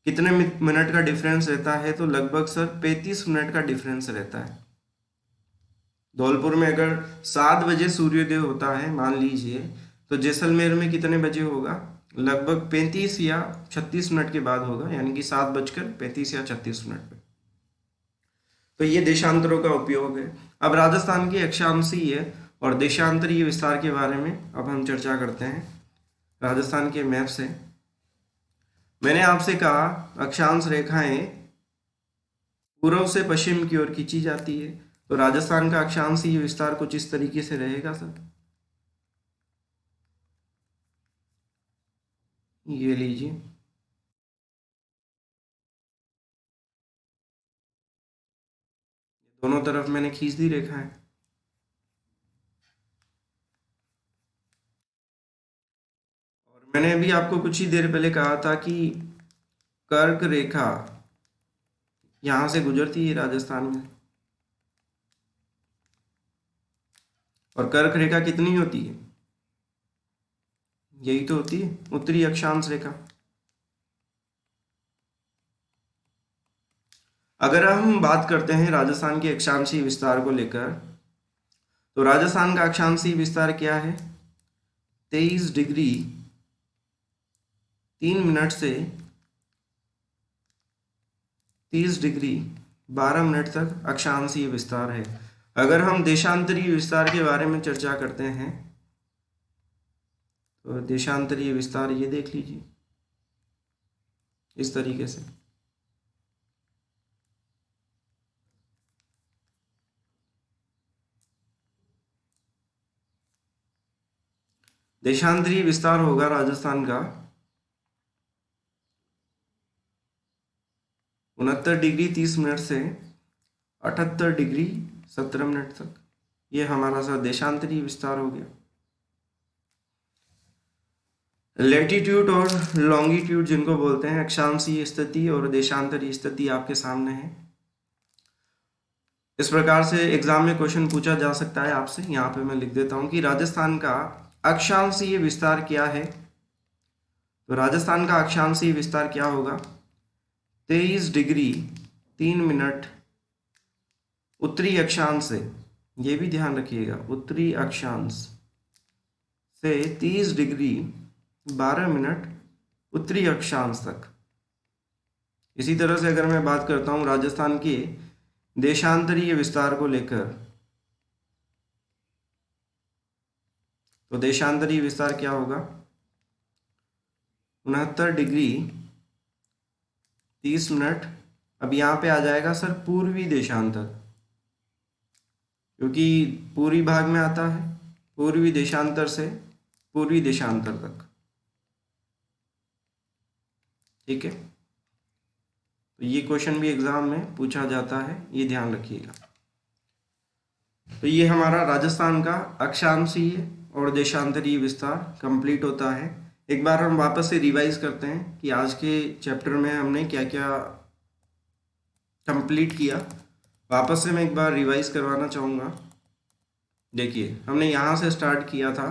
कितने मिनट का डिफरेंस रहता है, तो लगभग सर 35 मिनट का डिफरेंस रहता है। धौलपुर में अगर 7 बजे सूर्योदय होता है मान लीजिए, तो जैसलमेर में कितने बजे होगा, लगभग 35 या 36 मिनट के बाद होगा, यानी कि 7:35 या 36 मिनट पे। तो ये देशांतरों का उपयोग है। अब राजस्थान के अक्षांशीय और देशांतरीय विस्तार के बारे में अब हम चर्चा करते हैं। राजस्थान के मैप से मैंने आपसे कहा अक्षांश रेखाएं पूर्व से पश्चिम की ओर खींची जाती है, तो राजस्थान का अक्षांशीय विस्तार कुछ इस तरीके से रहेगा सर। ये लीजिए, दोनों तरफ मैंने खींच दी रेखा है। और मैंने अभी आपको कुछ ही देर पहले कहा था कि कर्क रेखा यहां से गुजरती है राजस्थान में। और कर्क रेखा कितनी होती है? यही तो होती है उत्तरी अक्षांश रेखा। अगर हम बात करते हैं राजस्थान के अक्षांशीय विस्तार को लेकर, तो राजस्थान का अक्षांशीय विस्तार क्या है? 23 डिग्री 3 मिनट से 30 डिग्री 12 मिनट तक अक्षांशीय विस्तार है। अगर हम देशांतरीय विस्तार के बारे में चर्चा करते हैं, तो देशांतरीय विस्तार ये देख लीजिए इस तरीके से। देशांतरीय विस्तार होगा राजस्थान का 69 डिग्री 30 मिनट से 78 डिग्री 17 मिनट तक। ये हमारा सा देशांतरीय विस्तार हो गया। लेटीट्यूड और लॉन्गिट्यूड जिनको बोलते हैं, अक्षांशीय स्थिति और देशांतरीय स्थिति आपके सामने है। इस प्रकार से एग्जाम में क्वेश्चन पूछा जा सकता है आपसे। यहाँ पे मैं लिख देता हूँ कि राजस्थान का अक्षांशीय विस्तार क्या है। तो राजस्थान का अक्षांशीय विस्तार क्या होगा? 23 डिग्री 3 मिनट उत्तरी अक्षांश से, ये भी ध्यान रखिएगा, उत्तरी अक्षांश से 30 डिग्री 12 मिनट उत्तरी अक्षांश तक। इसी तरह से अगर मैं बात करता हूँ राजस्थान के देशांतरीय विस्तार को लेकर, तो देशांतरीय विस्तार क्या होगा? 69 डिग्री 30 मिनट। अब यहाँ पे आ जाएगा सर पूर्वी देशांतर, क्योंकि पूर्वी भाग में आता है, पूर्वी देशांतर से पूर्वी देशांतर तक। ठीक है, तो ये क्वेश्चन भी एग्जाम में पूछा जाता है, ये ध्यान रखिएगा। तो ये हमारा राजस्थान का अक्षांशीय और देशांतरीय विस्तार कंप्लीट होता है। एक बार हम वापस से रिवाइज करते हैं कि आज के चैप्टर में हमने क्या क्या कंप्लीट किया। वापस से मैं एक बार रिवाइज करवाना चाहूँगा। देखिए, हमने यहाँ से स्टार्ट किया था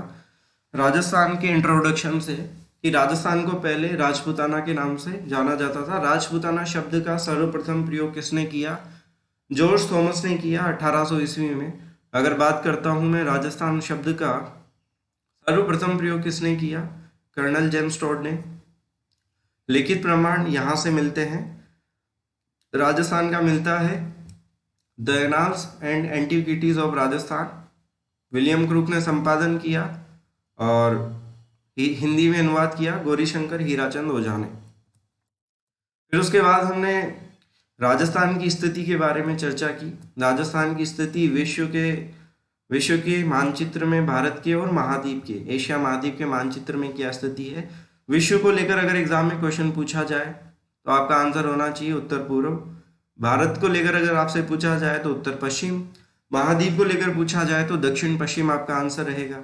राजस्थान के इंट्रोडक्शन से, कि राजस्थान को पहले राजपूताना के नाम से जाना जाता था। राजपूताना शब्द का सर्वप्रथम प्रयोग किसने किया? जॉर्ज थॉमस ने किया 1800 ईस्वी में। अगर बात करता हूँ मैं राजस्थान शब्द का सर्वप्रथम प्रयोग किसने किया? कर्नल जेम्स टॉड ने। लिखित प्रमाण यहाँ से मिलते हैं। राजस्थान का मिलता है the annals and antiquities of Rajasthan, William crook ने संपादन किया और हिंदी में अनुवाद किया गौरीशंकर हीराचंद ओझा ने। फिर उसके बाद हमने राजस्थान की स्थिति के बारे में चर्चा की। राजस्थान की स्थिति विश्व के मानचित्र में भारत के और महाद्वीप के, एशिया महाद्वीप के मानचित्र में क्या स्थिति है। विश्व को लेकर अगर एग्जाम में क्वेश्चन पूछा जाए तो आपका आंसर होना चाहिए उत्तर पूर्व। भारत को लेकर अगर आपसे पूछा जाए तो उत्तर पश्चिम। महाद्वीप को लेकर पूछा जाए तो दक्षिण पश्चिम आपका आंसर रहेगा।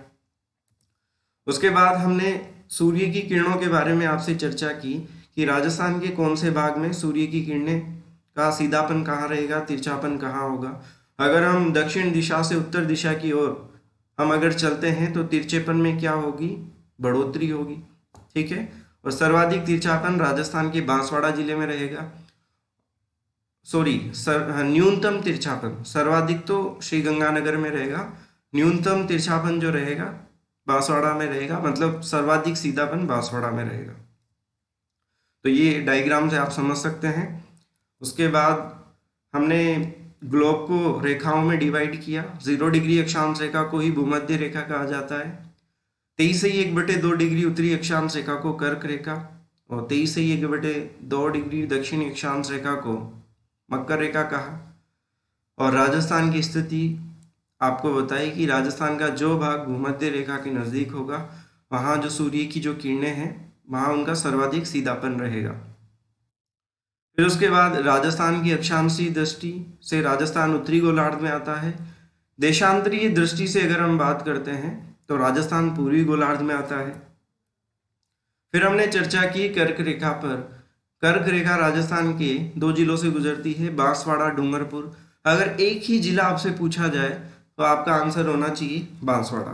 उसके बाद हमने सूर्य की किरणों के बारे में आपसे चर्चा की कि राजस्थान के कौन से भाग में सूर्य की किरणें का सीधापन कहाँ रहेगा, तिरछापन कहाँ होगा। अगर हम दक्षिण दिशा से उत्तर दिशा की ओर हम अगर चलते हैं तो तिरछेपन में क्या होगी? बढ़ोतरी होगी। ठीक है, और सर्वाधिक तिरछापन राजस्थान के बांसवाड़ा जिले में रहेगा। न्यूनतम तिरछापन, सर्वाधिक तो श्री गंगानगर में रहेगा, न्यूनतम तिरछापन जो रहेगा बांसवाड़ा में रहेगा, मतलब सर्वाधिक सीधापन बांसवाड़ा में रहेगा। तो ये डायग्राम से आप समझ सकते हैं। उसके बाद हमने ग्लोब को रेखाओं में डिवाइड किया। 0 डिग्री अक्षांश रेखा को ही भूमध्य रेखा कहा जाता है। 23/1/2 डिग्री उत्तरी अक्षांश रेखा को कर्क रेखा और 23/1/2 डिग्री दक्षिणी अक्षांश रेखा को मकर रेखा कहा। और राजस्थान की स्थिति आपको बताई कि राजस्थान का जो भाग भूमध्य रेखा के नज़दीक होगा वहाँ जो सूर्य की जो किरणें हैं वहाँ उनका सर्वाधिक सीधापन रहेगा। फिर उसके बाद राजस्थान की अक्षांशीय दृष्टि से राजस्थान उत्तरी गोलार्ध में आता है। देशांतरीय दृष्टि से अगर हम बात करते हैं तो राजस्थान पूर्वी गोलार्ध में आता है। फिर हमने चर्चा की कर्क रेखा पर। कर्क रेखा राजस्थान के 2 जिलों से गुजरती है, बांसवाड़ा डूंगरपुर। अगर एक ही जिला आपसे पूछा जाए तो आपका आंसर होना चाहिए बांसवाड़ा।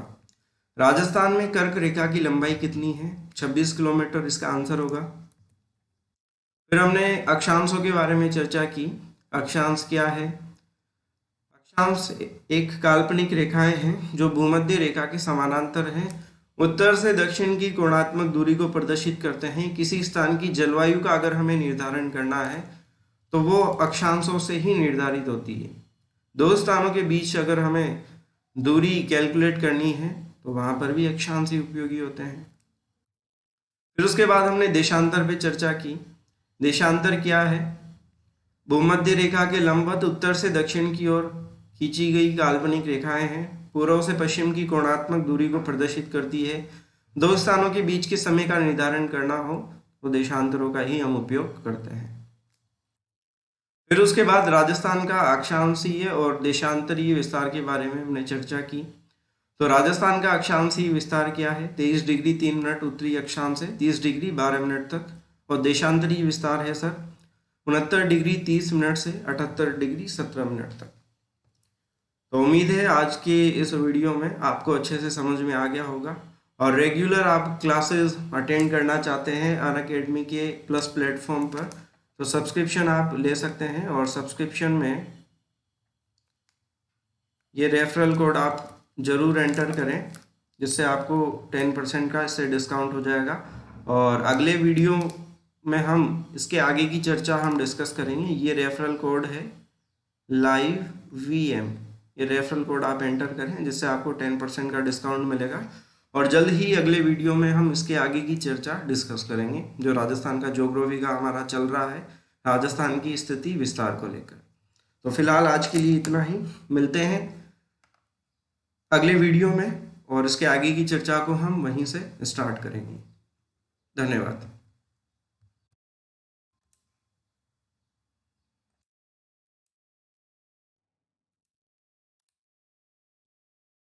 राजस्थान में कर्क रेखा की लंबाई कितनी है? 26 किलोमीटर इसका आंसर होगा। फिर हमने अक्षांशों के बारे में चर्चा की। अक्षांश क्या है? अक्षांश एक काल्पनिक रेखाएं हैं जो भूमध्य रेखा के समानांतर हैं, उत्तर से दक्षिण की कोणात्मक दूरी को प्रदर्शित करते हैं। किसी स्थान की जलवायु का अगर हमें निर्धारण करना है तो वो अक्षांशों से ही निर्धारित होती है। दो स्थानों के बीच अगर हमें दूरी कैलकुलेट करनी है तो वहां पर भी अक्षांश ही उपयोगी होते हैं। फिर उसके बाद हमने देशांतर पे चर्चा की। देशांतर क्या है? भूमध्य रेखा के लंबवत उत्तर से दक्षिण की ओर खींची गई काल्पनिक रेखाएं हैं, पूर्व से पश्चिम की कोणात्मक दूरी को प्रदर्शित करती है। दो स्थानों के बीच के समय का निर्धारण करना हो तो देशांतरों का ही हम उपयोग करते हैं। फिर उसके बाद राजस्थान का अक्षांशीय और देशांतरीय विस्तार के बारे में हमने चर्चा की। तो राजस्थान का अक्षांशीय विस्तार क्या है? 23 डिग्री 3 मिनट उत्तरी अक्षांश से 30 डिग्री 12 मिनट तक। और देशांतरीय विस्तार है सर 69 डिग्री 30 मिनट से 78 डिग्री 17 मिनट तक। तो उम्मीद है आज के इस वीडियो में आपको अच्छे से समझ में आ गया होगा। और रेगुलर आप क्लासेस अटेंड करना चाहते हैं अनअकैडमी के प्लस प्लेटफॉर्म पर, तो सब्सक्रिप्शन आप ले सकते हैं। और सब्सक्रिप्शन में ये रेफरल कोड आप ज़रूर एंटर करें, जिससे आपको 10% का इससे डिस्काउंट हो जाएगा। और अगले वीडियो में हम इसके आगे की चर्चा हम डिस्कस करेंगे। ये रेफरल कोड है लाइव VM, ये रेफरल कोड आप एंटर करें जिससे आपको 10% का डिस्काउंट मिलेगा। और जल्द ही अगले वीडियो में हम इसके आगे की चर्चा डिस्कस करेंगे, जो राजस्थान का ज्योग्राफी का हमारा चल रहा है, राजस्थान की स्थिति विस्तार को लेकर। तो फिलहाल आज के लिए इतना ही, मिलते हैं अगले वीडियो में और इसके आगे की चर्चा को हम वहीं से स्टार्ट करेंगे। धन्यवाद।